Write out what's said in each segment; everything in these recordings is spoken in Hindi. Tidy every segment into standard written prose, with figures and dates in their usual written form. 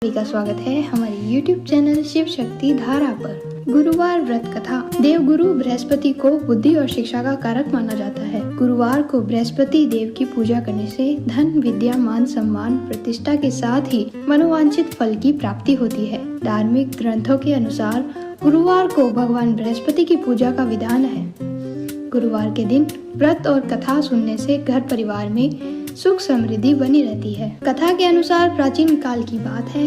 सभी का स्वागत है हमारे YouTube चैनल शिव शक्ति धारा पर। गुरुवार व्रत कथा। देवगुरु बृहस्पति को बुद्धि और शिक्षा का कारक माना जाता है। गुरुवार को बृहस्पति देव की पूजा करने से धन, विद्या, मान सम्मान, प्रतिष्ठा के साथ ही मनोवांछित फल की प्राप्ति होती है। धार्मिक ग्रंथों के अनुसार गुरुवार को भगवान बृहस्पति की पूजा का विधान है। गुरुवार के दिन व्रत और कथा सुनने से घर परिवार में सुख समृद्धि बनी रहती है। कथा के अनुसार प्राचीन काल की बात है।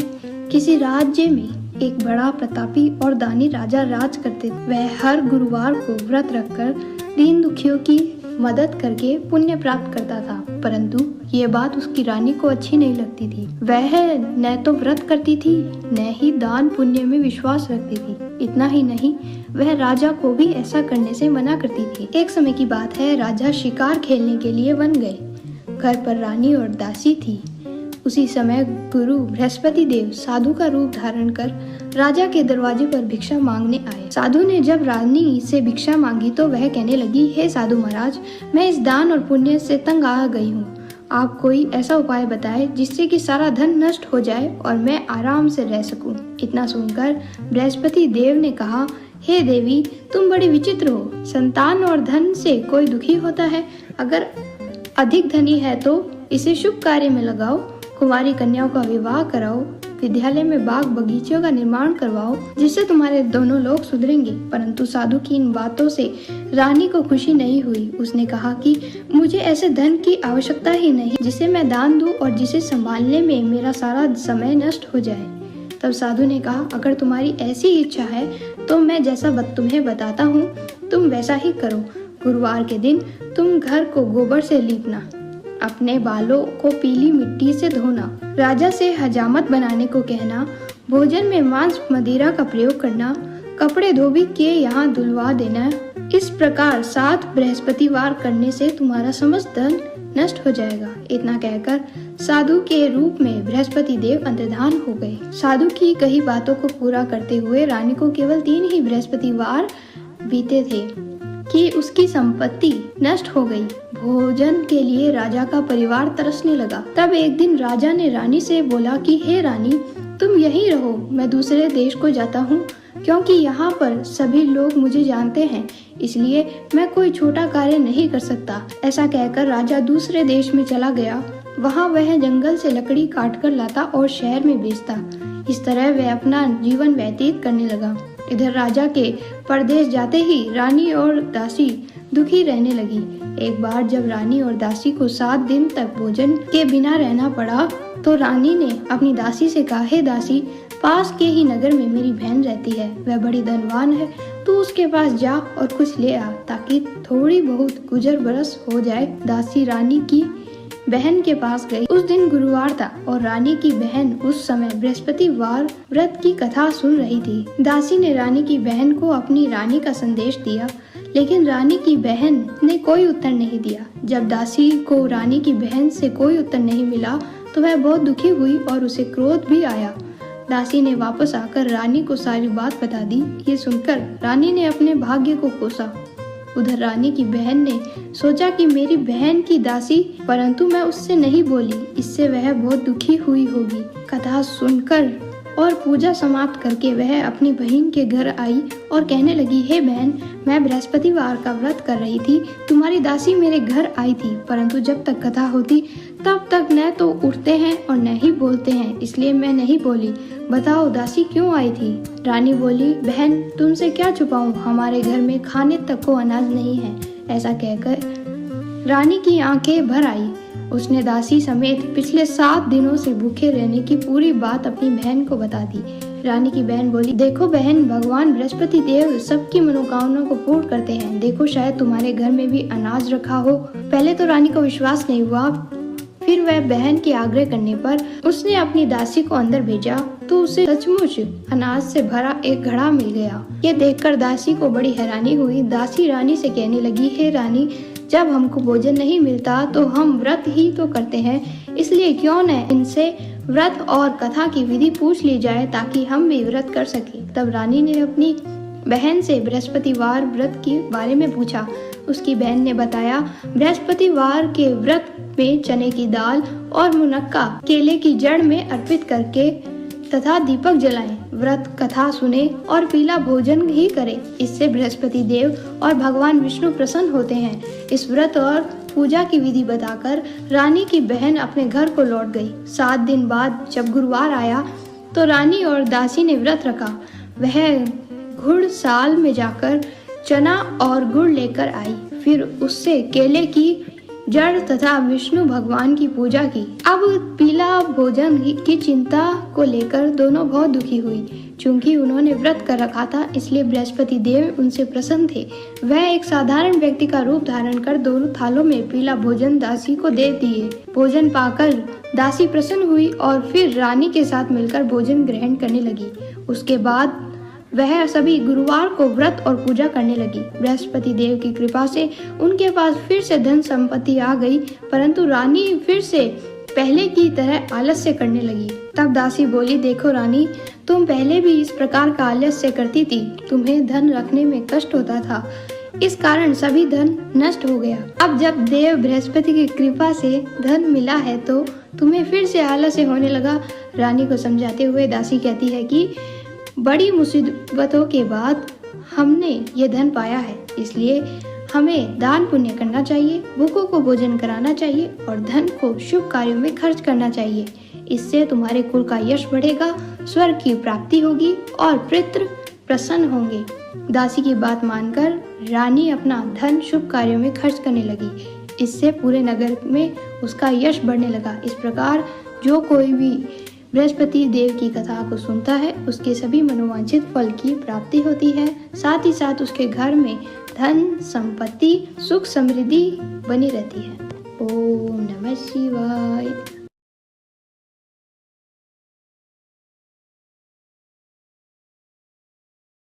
किसी राज्य में एक बड़ा प्रतापी और दानी राजा राज करते थे। वह हर गुरुवार को व्रत रखकर दीन दुखियों की मदद करके पुण्य प्राप्त करता था, परंतु ये बात उसकी रानी को अच्छी नहीं लगती थी। वह न तो व्रत करती थी, न ही दान पुण्य में विश्वास रखती थी। इतना ही नहीं, वह राजा को भी ऐसा करने से मना करती थी। एक समय की बात है, राजा शिकार खेलने के लिए वन गए। घर पर रानी और दासी थी। उसी समय गुरु बृहस्पति देव साधु का रूप धारण कर राजा के दरवाजे पर भिक्षा मांगने आए। साधु ने जब रानी से भिक्षा मांगी तो वह कहने लगी, हे साधु महाराज, मैं इस दान और पुण्य से तंग आ गई हूँ। आप कोई ऐसा उपाय बताएं जिससे कि सारा धन नष्ट हो जाए और मैं आराम से रह सकूं। इतना सुनकर बृहस्पति देव ने कहा, हे देवी, तुम बड़ी विचित्र हो। संतान और धन से कोई दुखी होता है? अगर अधिक धनी है तो इसे शुभ कार्य में लगाओ। कुंवारी कन्याओं का विवाह कराओ, विद्यालय में बाग बगीचों का निर्माण करवाओ, जिससे तुम्हारे दोनों लोग सुधरेंगे। परंतु साधु की इन बातों से रानी को खुशी नहीं हुई। उसने कहा कि मुझे ऐसे धन की आवश्यकता ही नहीं जिसे मैं दान दूं और जिसे संभालने में मेरा सारा समय नष्ट हो जाए। तब साधु ने कहा, अगर तुम्हारी ऐसी इच्छा है तो मैं जैसा तुम्हें बताता हूँ तुम वैसा ही करो। गुरुवार के दिन तुम घर को गोबर से लीपना, अपने बालों को पीली मिट्टी से धोना, राजा से हजामत बनाने को कहना, भोजन में मांस मदिरा का प्रयोग करना, कपड़े धोबी के यहाँ धुलवा देना। इस प्रकार 7 बृहस्पतिवार करने से तुम्हारा समस्त धन नष्ट हो जाएगा। इतना कहकर साधु के रूप में बृहस्पति देव अंतर्धान हो गए। साधु की कही बातों को पूरा करते हुए रानी को केवल 3 ही बृहस्पतिवार बीते थे कि उसकी संपत्ति नष्ट हो गई। भोजन के लिए राजा का परिवार तरसने लगा। तब एक दिन राजा ने रानी से बोला कि हे रानी, तुम यहीं रहो, मैं दूसरे देश को जाता हूँ, क्योंकि यहाँ पर सभी लोग मुझे जानते हैं, इसलिए मैं कोई छोटा कार्य नहीं कर सकता। ऐसा कहकर राजा दूसरे देश में चला गया। वहाँ वह जंगल से लकड़ी काट कर लाता और शहर में बेचता। इस तरह वह अपना जीवन व्यतीत करने लगा। इधर राजा के परदेश जाते ही रानी और दासी दुखी रहने लगी। एक बार जब रानी और दासी को 7 दिन तक भोजन के बिना रहना पड़ा तो रानी ने अपनी दासी से कहा, हे दासी, पास के ही नगर में मेरी बहन रहती है, वह बड़ी धनवान है, तू उसके पास जा और कुछ ले आ ताकि थोड़ी बहुत गुजर बरस हो जाए। दासी रानी की बहन के पास गई। उस दिन गुरुवार था और रानी की बहन उस समय बृहस्पतिवार व्रत की कथा सुन रही थी। दासी ने रानी की बहन को अपनी रानी का संदेश दिया, लेकिन रानी की बहन ने कोई उत्तर नहीं दिया। जब दासी को रानी की बहन से कोई उत्तर नहीं मिला तो वह बहुत दुखी हुई और उसे क्रोध भी आया। दासी ने वापस आकर रानी को सारी बात बता दी। ये सुनकर रानी ने अपने भाग्य को कोसा। उधर रानी की बहन ने सोचा कि मेरी बहन की दासी, परंतु मैं उससे नहीं बोली, इससे वह बहुत दुखी हुई होगी। कथा सुनकर और पूजा समाप्त करके वह अपनी बहन के घर आई और कहने लगी, हे बहन, मैं बृहस्पतिवार का व्रत कर रही थी, तुम्हारी दासी मेरे घर आई थी, परंतु जब तक कथा होती तब तक न तो उठते हैं और न ही बोलते हैं, इसलिए मैं नहीं बोली। बताओ दासी क्यों आई थी? रानी बोली, बहन, तुमसे क्या छुपाऊं, हमारे घर में खाने तक को अनाज नहीं है। ऐसा कहकर रानी की आंखें भर आई। उसने दासी समेत पिछले 7 दिनों से भूखे रहने की पूरी बात अपनी बहन को बता दी। रानी की बहन बोली, देखो बहन, भगवान बृहस्पति देव सबकी मनोकामना को पूर्ण करते हैं। देखो, शायद तुम्हारे घर में भी अनाज रखा हो। पहले तो रानी को विश्वास नहीं हुआ, फिर वह बहन के आग्रह करने पर उसने अपनी दासी को अंदर भेजा तो उसे सचमुच अनाज से भरा एक घड़ा मिल गया। ये देखकर दासी को बड़ी हैरानी हुई। दासी रानी से कहने लगी, हे रानी, जब हमको भोजन नहीं मिलता तो हम व्रत ही तो करते हैं, इसलिए क्यों न इनसे व्रत और कथा की विधि पूछ ली जाए ताकि हम भी व्रत कर सके। तब रानी ने अपनी बहन से बृहस्पतिवार व्रत के बारे में पूछा। उसकी बहन ने बताया, बृहस्पतिवार के व्रत में चने की दाल और मुनक्का केले की जड़ में अर्पित करके तथा दीपक जलाएं, व्रत कथा सुने और पीला भोजन ही करें। इससे बृहस्पति देव और भगवान विष्णु प्रसन्न होते हैं। इस व्रत और पूजा की विधि बताकर रानी की बहन अपने घर को लौट गई। 7 दिन बाद जब गुरुवार आया तो रानी और दासी ने व्रत रखा। वह घुड़साल में जाकर चना और गुड़ लेकर आई, फिर उससे केले की जड़ तथा विष्णु भगवान की पूजा की। अब पीला भोजन की चिंता को लेकर दोनों बहुत दुखी हुई। चूंकि उन्होंने व्रत कर रखा था, इसलिए बृहस्पति देव उनसे प्रसन्न थे। वह एक साधारण व्यक्ति का रूप धारण कर दोनों थालों में पीला भोजन दासी को दे दिए। भोजन पाकर दासी प्रसन्न हुई और फिर रानी के साथ मिलकर भोजन ग्रहण करने लगी। उसके बाद वह सभी गुरुवार को व्रत और पूजा करने लगी। बृहस्पति देव की कृपा से उनके पास फिर से धन संपत्ति आ गई, परंतु रानी फिर से पहले की तरह आलस्य करने लगी। तब दासी बोली, देखो रानी, तुम पहले भी इस प्रकार का आलस्य करती थी। तुम्हें धन रखने में कष्ट होता था, इस कारण सभी धन नष्ट हो गया। अब जब देव बृहस्पति की कृपा से धन मिला है तो तुम्हें फिर से आलस्य होने लगा। रानी को समझाते हुए दासी कहती है कि बड़ी मुसीबतों के बाद हमने ये धन पाया है, इसलिए हमें दान पुण्य करना चाहिए, भूखों को भोजन कराना चाहिए और धन को शुभ कार्यों में खर्च करना चाहिए। इससे तुम्हारे कुल का यश बढ़ेगा, स्वर्ग की प्राप्ति होगी और पितृ प्रसन्न होंगे। दासी की बात मानकर रानी अपना धन शुभ कार्यों में खर्च करने लगी। इससे पूरे नगर में उसका यश बढ़ने लगा। इस प्रकार जो कोई भी बृहस्पति देव की कथा को सुनता है, उसके सभी मनोवांछित फल की प्राप्ति होती है। साथ ही साथ उसके घर में धन संपत्ति सुख समृद्धि बनी रहती है। ओम नमः शिवाय।